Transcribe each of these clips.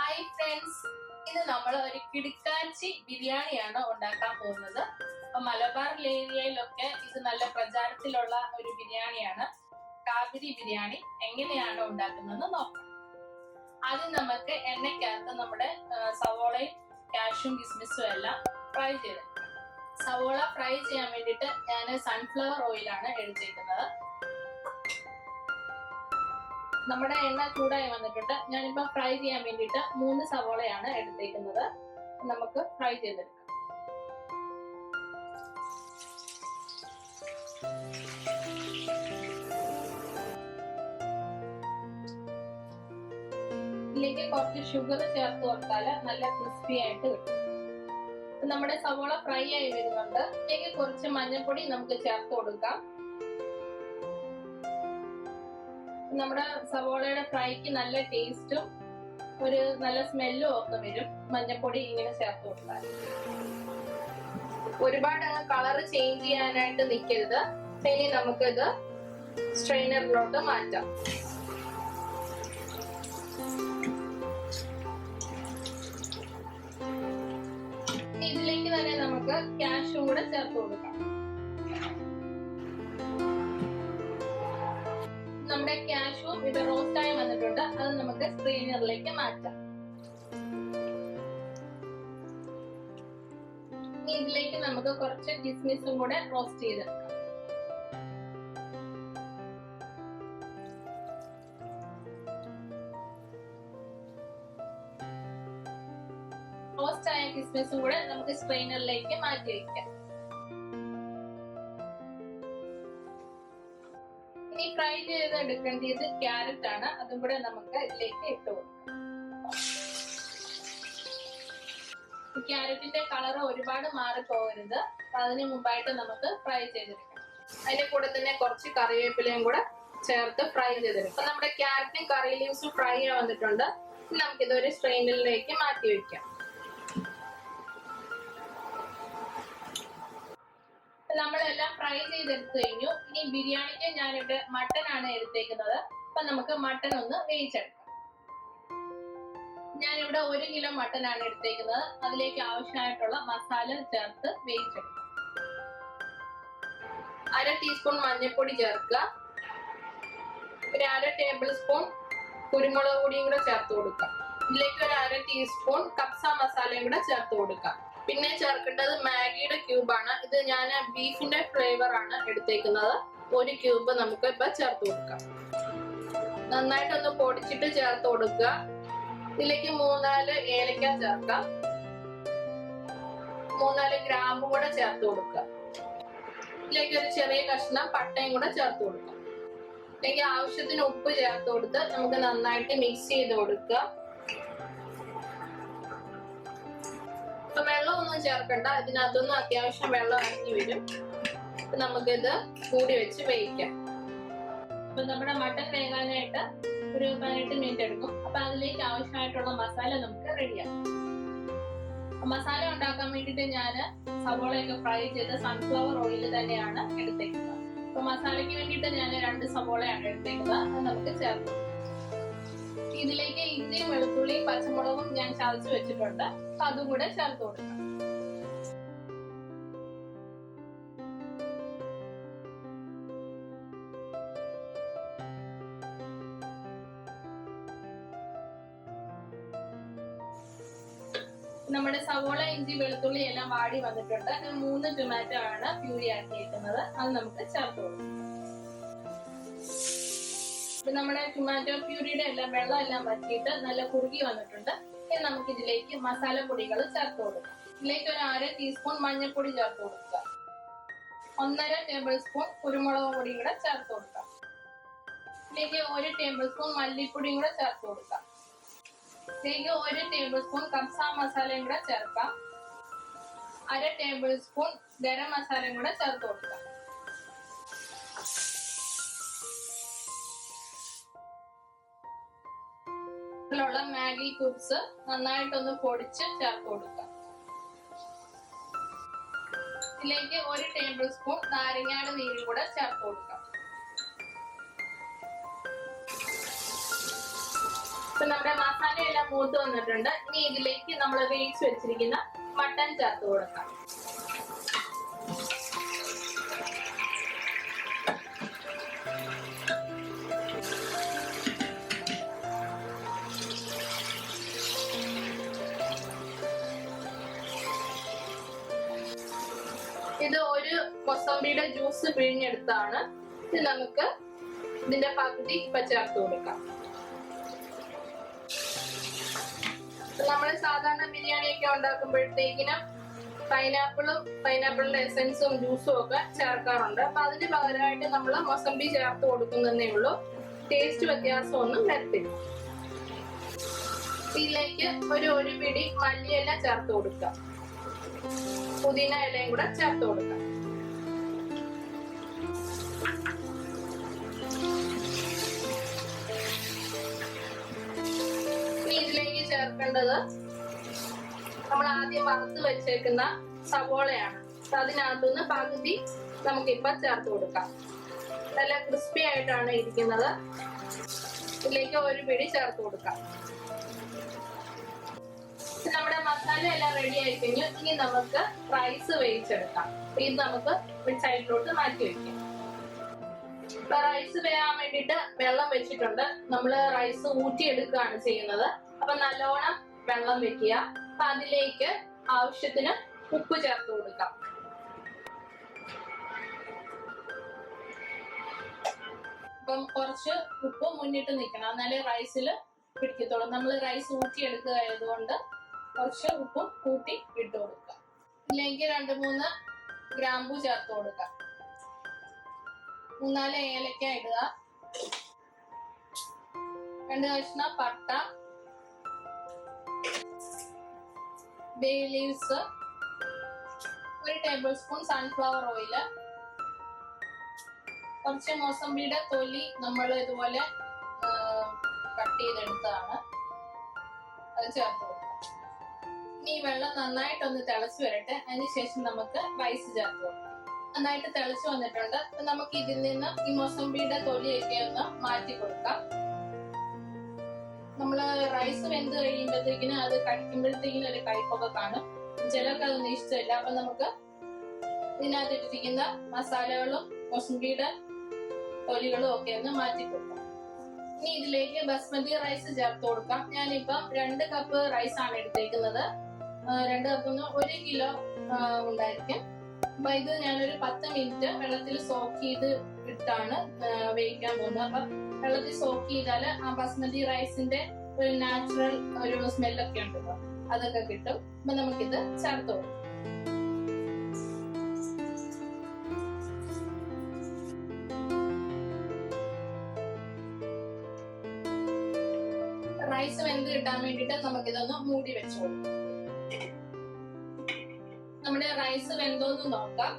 Hi friends, ഇന്ന് നമ്മൾ ഒരു കിടുക്കാച്ചി ബിരിയാണിയാണ് ഉണ്ടാക്കാൻ പോകുന്നത്. അപ്പൊ മലബാർ ഏരിയയിലൊക്കെ ഇത് നല്ല പ്രചാരത്തിലുള്ള ഒരു ബിരിയാണിയാണ്. കാബിരി ബിരിയാണി എങ്ങനെയാണ് ഉണ്ടാക്കുന്നതെന്ന് നോക്കാം. ആദ്യം നമുക്ക് എണ്ണയ്ക്കകത്ത് നമ്മുടെ സവോളയും കാഷ്യും കിസ്മിസും എല്ലാം ഫ്രൈ ചെയ്തെടുക്കാം. സവോള ഫ്രൈ ചെയ്യാൻ വേണ്ടിയിട്ട് ഞാൻ സൺഫ്ലവർ ഓയിലാണ് എടുത്തിരിക്കുന്നത്. നമ്മുടെ എണ്ണ ചൂടായി വന്നിട്ടുണ്ട്. ഞാനിപ്പോ ഫ്രൈ ചെയ്യാൻ വേണ്ടിയിട്ട് 3 സവോളയാണ് എടുത്തേക്കുന്നത്. നമുക്ക് ഫ്രൈ ചെയ്തെടുക്കാം. ഇതിലേക്ക് കുറച്ച് ഷുഗർ ചേർത്ത് കൊടുത്താൽ നല്ല ക്രിസ്പി ആയിട്ട് കിട്ടും. നമ്മുടെ സവോള ഫ്രൈ ആയി വരുന്നുണ്ട്. ഇതിലേക്ക് കുറച്ച് മഞ്ഞൾപ്പൊടി നമുക്ക് ചേർത്ത് കൊടുക്കാം. നമ്മുടെ സവോളയുടെ ഫ്രൈക്ക് നല്ല ടേസ്റ്റും ഒരു നല്ല സ്മെല്ലും ഒക്കെ വരും മഞ്ഞൾപ്പൊടി ഇങ്ങനെ ചേർത്ത് കൊടുത്താൽ. ഒരുപാട് കളർ ചേഞ്ച് ചെയ്യാനായിട്ട് നിൽക്കരുത്. ഇനി നമുക്കിത് സ്ട്രെയിനറിലോട്ട് മാറ്റാം. ഇതിലേക്ക് തന്നെ നമുക്ക് കാഷ്യും കൂടെ ചേർത്ത് കൊടുക്കാം. നമ്മുടെ കാഷ്യും ഇത് റോസ്റ്റ് ആയി വന്നിട്ടുണ്ട്. അത് നമുക്ക് സ്ട്രെയിനറിലേക്ക് മാറ്റാം. ഇതിലേക്ക് നമുക്ക് കുറച്ച് കിസ്മിസും കൂടെ റോസ്റ്റ് ചെയ്തെടുക്കാം. റോസ്റ്റ് ആയ കിസ്മിസും കൂടെ നമുക്ക് സ്ട്രെയിനറിലേക്ക് മാറ്റി വയ്ക്കാം. ഇനി ഫ്രൈ ചെയ്തെടുക്കേണ്ടത് ക്യാരറ്റ് ആണ്. അതും കൂടെ നമുക്ക് ഇതിലേക്ക് ഇട്ട് കൊടുക്കാം. ക്യാരറ്റിന്റെ കളർ ഒരുപാട് മാറിപ്പോകരുത്. അതിന് മുമ്പായിട്ട് നമുക്ക് ഫ്രൈ ചെയ്തെടുക്കാം. അതിന്റെ കൂടെ തന്നെ കുറച്ച് കറിവേപ്പിലയും കൂടെ ചേർത്ത് ഫ്രൈ ചെയ്തെടുക്കാം. നമ്മുടെ ക്യാരറ്റും കറി ലീവ്സും ഫ്രൈ വന്നിട്ടുണ്ട്. നമുക്കിത് ഒരു സ്ട്രെയിനറിലേക്ക് മാറ്റി വെക്കാം. നമ്മളെല്ലാം ഫ്രൈ ചെയ്തെടുത്തു കഴിഞ്ഞു. ഇനി ബിരിയാണിക്ക് ഞാനിവിടെ മട്ടൻ ആണ് എടുത്തേക്കുന്നത്. അപ്പൊ നമുക്ക് മട്ടൻ ഒന്ന് വേവിച്ചെടുക്കാം. ഞാനിവിടെ 1 കിലോ മട്ടൻ ആണ് എടുത്തേക്കുന്നത്. അതിലേക്ക് ആവശ്യമായിട്ടുള്ള മസാല ചേർത്ത് വേവിച്ചെടുക്കാം. 1/2 ടീസ്പൂൺ മഞ്ഞൾപ്പൊടി ചേർക്കുക. ഒരു 1/2 ടേബിൾ സ്പൂൺ കുരുമുളക് പൊടിയും കൂടെ ചേർത്ത് കൊടുക്കാം. ഇതിലേക്ക് ഒരു 1/2 ടീസ്പൂൺ കപ്സ മസാലയും കൂടെ ചേർത്ത് കൊടുക്കാം. പിന്നെ ചേർക്കേണ്ടത് മാഗിയുടെ ക്യൂബാണ്. ഇത് ഞാൻ ബീഫിന്റെ ഫ്ലേവർ ആണ് എടുത്തേക്കുന്നത്. 1 ക്യൂബ് നമുക്ക് ഇപ്പൊ ചേർത്ത് കൊടുക്കാം. നന്നായിട്ടൊന്ന് പൊടിച്ചിട്ട് ചേർത്ത് കൊടുക്കുക. ഇതിലേക്ക് 3-4 ഏലക്ക ചേർക്കാം. 3-4 ഗ്രാമ്പും കൂടെ ചേർത്ത് കൊടുക്കുക. ഇതിലേക്ക് ഒരു ചെറിയ കഷ്ണം പട്ടയും കൂടെ ചേർത്ത് കൊടുക്കാം. ഇതിലേക്ക് ആവശ്യത്തിന് ഉപ്പ് ചേർത്ത് കൊടുത്ത് നമുക്ക് നന്നായിട്ട് മിക്സ് ചെയ്ത് കൊടുക്കുക. ഇപ്പൊ വെള്ളമൊന്നും ചേർക്കണ്ട. ഇതിനകത്തൊന്നും അത്യാവശ്യം വെള്ളം ഇറങ്ങി വരും. നമുക്കിത് മൂടി വെച്ച് വേവിക്കാം. അപ്പൊ നമ്മുടെ മട്ടൻ വേകാനായിട്ട് ഒരു 18 മിനിറ്റ് എടുക്കും. അപ്പൊ അതിലേക്ക് ആവശ്യമായിട്ടുള്ള മസാല നമുക്ക് റെഡിയാക്കാം. മസാല ഉണ്ടാക്കാൻ വേണ്ടിയിട്ട് ഞാൻ സവോളയൊക്കെ ഫ്രൈ ചെയ്ത് സൺഫ്ലവർ ഓയിൽ തന്നെയാണ് എടുത്തേക്കുന്നത്. അപ്പൊ മസാലയ്ക്ക് വേണ്ടിയിട്ട് ഞാൻ 2 സവോളയാണ് എടുത്തേക്കുന്നത്. അത് നമുക്ക് ചേർക്കാം. ഇതിലേക്ക് ഇഞ്ചിയും വെളുത്തുള്ളിയും പച്ചമുളകും ഞാൻ ചതച്ച് വെച്ചിട്ടുണ്ട്. അപ്പൊ അതും കൂടെ ചേർത്ത് കൊടുക്കാം. നമ്മുടെ സവോള ഇഞ്ചി വെളുത്തുള്ളി എല്ലാം വാടി വന്നിട്ടുണ്ട്. 3 ടൊമാറ്റോ ആണ് പ്യൂരി ആക്കിയിരിക്കുന്നത്. അത് നമുക്ക് ചേർത്ത് കൊടുക്കാം. നമ്മുടെ ടൊമാറ്റോ പ്യൂരിയുടെ എല്ലാം വെള്ളം എല്ലാം വറ്റിയിട്ട് നല്ല കുറുകി വന്നിട്ടുണ്ട്. ഇനി നമുക്ക് ഇതിലേക്ക് മസാലപ്പൊടികൾ ചേർത്ത് കൊടുക്കാം. ഇതിലേക്ക് ഒരു 1/2 ടീസ്പൂൺ മഞ്ഞൾപ്പൊടി ചേർത്ത് കൊടുക്കുക. 1.5 ടേബിൾ സ്പൂൺ കുരുമുളക് പൊടിയും കൂടെ ചേർത്ത് കൊടുക്കാം. ഇതിലേക്ക് 1 ടേബിൾ സ്പൂൺ മല്ലിപ്പൊടിയും കൂടെ ചേർത്ത് കൊടുക്കാം. ഇതിലേക്ക് 1 ടേബിൾ സ്പൂൺ കപ്സ മസാലയും കൂടെ ചേർക്കാം. 1/2 ടേബിൾ സ്പൂൺ ഗരം മസാലയും കൂടെ ചേർത്ത് കൊടുക്കാം. ുള്ള മാഗി ക്യൂബ്സ് നന്നായിട്ടൊന്ന് പൊടിച്ച് ചേർത്ത് കൊടുക്കാം. ഇതിലേക്ക് 1 ടേബിൾ സ്പൂൺ നാരങ്ങയുടെ നീരും കൂടെ ചേർത്ത് കൊടുക്കാം. ഇപ്പൊ നമ്മുടെ മസാല എല്ലാം മൂത്ത് വന്നിട്ടുണ്ട്. ഇനി ഇതിലേക്ക് നമ്മൾ വേവിച്ച് വെച്ചിരിക്കുന്ന മട്ടൻ ചേർത്ത് കൊടുക്കാം. ഇത് ഒരു മൊസംബിയുടെ ജ്യൂസ് പിഴിഞ്ഞെടുത്താണ്. ഇത് നമുക്ക് ഇതിന്റെ പകുതി ഇപ്പൊ ചേർത്ത് കൊടുക്കാം. നമ്മൾ സാധാരണ ബിരിയാണിയൊക്കെ ഉണ്ടാക്കുമ്പോഴത്തേക്കിനും പൈനാപ്പിളിന്റെ എസൻസും ജ്യൂസും ഒക്കെ ചേർക്കാറുണ്ട്. അപ്പൊ അതിന് പകരമായിട്ട് നമ്മൾ മൊസംബി ചേർത്ത് കൊടുക്കുന്നതേ ഉള്ളൂ. ടേസ്റ്റ് വ്യത്യാസമൊന്നും വരത്തില്ല. ഇതിലേക്ക് ഒരു പിടി മല്ലിയില ചേർത്ത് കൊടുക്കാം. പുതിന ഇലയും കൂടെ ചേർത്ത് കൊടുക്കാം. ഇനി ഇതിലേക്ക് ചേർക്കേണ്ടത് നമ്മൾ ആദ്യം വറുത്ത് വെച്ചേക്കുന്ന സവോളയാണ്. അതിനകത്തുനിന്ന് പകുതി നമുക്കിപ്പൊ ചേർത്ത് കൊടുക്കാം. നല്ല ക്രിസ്പി ആയിട്ടാണ് ഇരിക്കുന്നത്. ഇതിലേക്ക് ഒരു പിടി ചേർത്ത് കൊടുക്കാം. നമ്മുടെ മസാല എല്ലാം റെഡി ആയി കഴിഞ്ഞു. ഇനി നമുക്ക് റൈസ് വേവിച്ചെടുക്കാം. ഇത് നമുക്ക് ഒരു സൈഡിലോട്ട് മാറ്റി വെക്കാം. ഇപ്പൊ റൈസ് വേകാൻ വേണ്ടിട്ട് വെള്ളം വെച്ചിട്ടുണ്ട്. നമ്മള് റൈസ് ഊറ്റിയെടുക്കുകയാണ് ചെയ്യുന്നത്. അപ്പൊ നല്ലോണം വെള്ളം വെക്കുക. അപ്പൊ അതിലേക്ക് ആവശ്യത്തിന് ഉപ്പ് ചേർത്ത് കൊടുക്കാം. അപ്പം കുറച്ച് ഉപ്പ് മുന്നിട്ട് നിൽക്കണം, എന്നാലേ റൈസിൽ പിടിക്കത്തുള്ളൂ. നമ്മൾ റൈസ് ഊറ്റിയെടുക്കുക ആയതുകൊണ്ട് കുറച്ച് ഉപ്പ് കൂട്ടി ഇട്ട് കൊടുക്കാം. ഇതിലേക്ക് 2-3 ഗ്രാമ്പൂ ചേർത്ത് കൊടുക്കാം. 3-4 ഏലക്ക ഇടുക. 2 കഷ്ണം പട്ട, bay leaves, 1 table spoon sunflower oil, കുറച്ച് മോസമ്പിയുടെ തൊലി നമ്മൾ ഇതുപോലെ കട്ട് ചെയ്തെടുത്തതാണ്, അത് ചേർത്ത് കൊടുക്കാം. ഇനി വെള്ളം നന്നായിട്ടൊന്ന് തിളച്ചു വരട്ടെ. അതിനുശേഷം നമുക്ക് റൈസ് ചേർത്ത് കൊടുക്കാം. നന്നായിട്ട് തിളച്ചു വന്നിട്ടുണ്ട്. നമുക്ക് ഇതിൽ നിന്ന് ഈ മൊസംബിയുടെ തൊലിയൊക്കെ ഒന്ന് മാറ്റി കൊടുക്കാം. നമ്മള് റൈസ് വെന്ത് കഴിയുമ്പോഴത്തേക്കിനും അത് കഴിക്കുമ്പോഴത്തേക്കിനും ഒരു കയ്പൊക്കെ കാണും. ചിലർക്ക് അതൊന്നും ഇഷ്ടമില്ല. അപ്പൊ നമുക്ക് ഇതിനകത്തിട്ടിരിക്കുന്ന മസാലകളും മൊസംബിയുടെ തൊലികളും ഒക്കെ ഒന്ന് മാറ്റി കൊടുക്കാം. ഇനി ഇതിലേക്ക് ബസ്മതി റൈസ് ചേർത്ത് കൊടുക്കാം. ഞാനിപ്പം 2 കപ്പ് റൈസ് ആണ് എടുത്തേക്കുന്നത്. 2 കപ്പ് 1 കിലോ ഉണ്ടായിരിക്കും. അപ്പൊ ഇത് ഞാനൊരു 10 മിനിറ്റ് വെള്ളത്തിൽ സോക്ക് ചെയ്ത് ഇട്ടാണ് വേവിക്കാൻ പോകുന്നത്. അപ്പൊ വെള്ളത്തിൽ സോക്ക് ചെയ്താല് ആ ബസ്മതി റൈസിന്റെ ഒരു നാച്ചുറൽ ഒരു സ്മെല്ലൊക്കെ ഉണ്ടല്ലോ, അതൊക്കെ കിട്ടും. അപ്പൊ നമുക്കിത് ചേർത്ത് കൊടുക്കാം. റൈസ് വെന്ത് കിട്ടാൻ വേണ്ടിട്ട് നമുക്കിതൊന്ന് മൂടി വെച്ചു കൊടുക്കാം. നമ്മുടെ റൈസ് വെന്തോന്ന് നോക്കാം.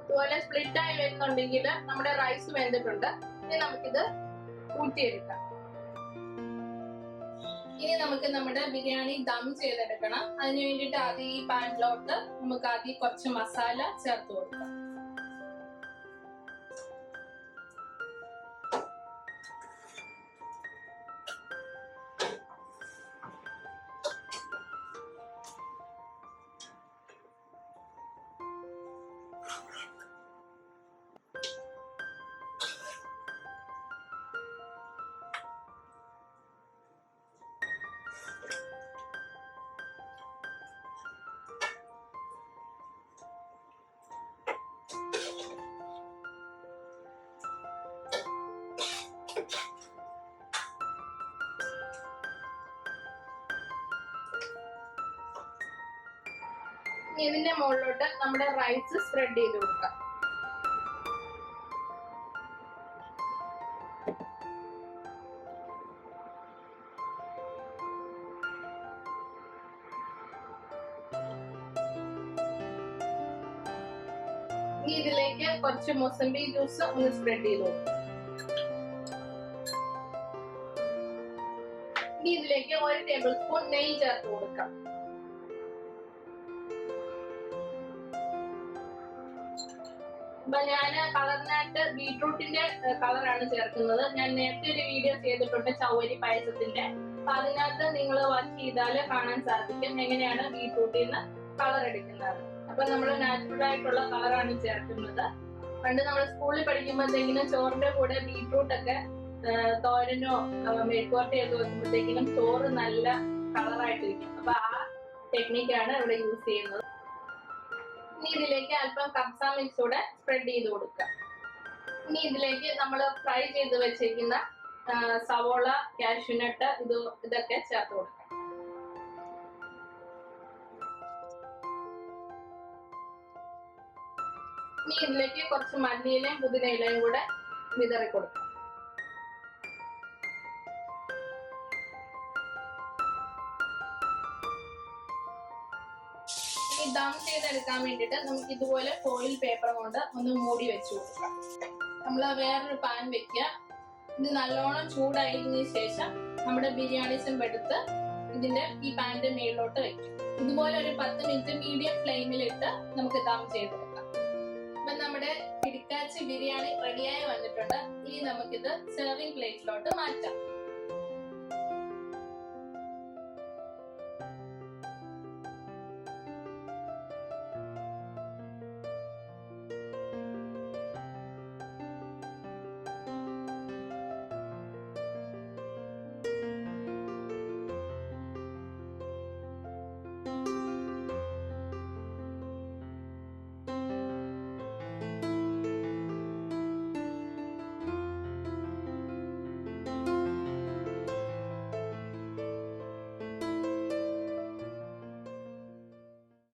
ഇതുപോലെ സ്പ്ലിറ്റ് ആയി വരുന്നുണ്ടെങ്കിൽ നമ്മുടെ റൈസ് വെന്തിട്ടുണ്ട്. ഇനി നമുക്കിത് ഊറ്റിയെടുക്കാം. ഇനി നമുക്ക് നമ്മുടെ ബിരിയാണി ദം ചെയ്തെടുക്കണം. അതിന് വേണ്ടിയിട്ട് ആദ്യം ഈ പാനിലോട്ട് നമുക്ക് ആദ്യം കുറച്ച് മസാല ചേർത്ത് കൊടുക്കാം. ഇതിന്റെ മുകളിലോട്ട് നമ്മുടെ റൈസ് സ്പ്രെഡ് ചെയ്ത് കൊടുക്കാം. ഇനി ഇതിലേക്ക് കുറച്ച് മൊസംബി ജ്യൂസ് ഒന്ന് സ്പ്രെഡ് ചെയ്ത് കൊടുക്കാം. ഇനി ഇതിലേക്ക് 1 ടേബിൾ സ്പൂൺ നെയ്യ് ചേർത്ത് കൊടുക്കാം. അപ്പൊ ഞാൻ കളറിനായിട്ട് ബീട്രൂട്ടിന്റെ കളറാണ് ചേർക്കുന്നത്. ഞാൻ നേരത്തെ ഒരു വീഡിയോ ചെയ്തിട്ടുണ്ട് ചൗവരി പായസത്തിന്റെ. അപ്പൊ അതിനകത്ത് നിങ്ങൾ വാച്ച് ചെയ്താല് കാണാൻ സാധിക്കും എങ്ങനെയാണ് ബീട്രൂട്ടിൽ നിന്ന് കളർ എടുക്കുന്നത്. അപ്പൊ നമ്മൾ നാച്ചുറൽ ആയിട്ടുള്ള കളറാണ് ചേർക്കുന്നത്. പണ്ട് നമ്മൾ സ്കൂളിൽ പഠിക്കുമ്പോഴത്തേക്കിനും ചോറിന്റെ കൂടെ ബീട്രൂട്ട് ഒക്കെ തോരനോ മെഴുക്കുവരട്ടിയൊക്കെ വെക്കുമ്പോഴത്തേക്കിനും ചോറ് നല്ല കളറായിട്ടിരിക്കും. അപ്പൊ ആ ടെക്നിക്കാണ് ഇവിടെ യൂസ് ചെയ്യുന്നത്. ഇനി ഇതിലേക്ക് അല്പം കപ്സ മിക്സ് കൂടെ സ്പ്രെഡ് ചെയ്ത് കൊടുക്കുക. ഇനി ഇതിലേക്ക് നമ്മൾ ഫ്രൈ ചെയ്ത് വെച്ചിരിക്കുന്ന സവോള, കാഷ്യൂനട്ട് ഇതൊക്കെ ചേർത്ത് കൊടുക്കാം. ഇനി ഇതിലേക്ക് കുറച്ച് മല്ലിയിലയും പുതിനയിലയും കൂടെ വിതറി കൊടുക്കാം. ഈ ദം ചെയ്തെടുക്കാൻ വേണ്ടിയിട്ട് നമുക്ക് ഇതുപോലെ ഫോയിൽ പേപ്പർ കൊണ്ട് ഒന്ന് മൂടി വെച്ചു കൊടുക്കാം. നമ്മൾ വേറൊരു പാൻ വെക്കുക. ഇത് നല്ലോണം ചൂടായതിനു ശേഷം നമ്മുടെ ബിരിയാണി ചെമ്പ് എടുത്ത് ഈ പാനിന്റെ മേളിലോട്ട് വെക്കും. ഇതുപോലെ ഒരു 10 മിനിറ്റ് മീഡിയം ഫ്ലെയിമിലിട്ട് നമുക്ക് ദം ചെയ്തെടുക്കാം. അപ്പൊ നമ്മുടെ കിടക്കാച്ചി ബിരിയാണി റെഡിയായി വന്നിട്ടുണ്ട്. ഇനി നമുക്കിത് സെർവിംഗ് പ്ലേറ്റിലോട്ട് മാറ്റാം.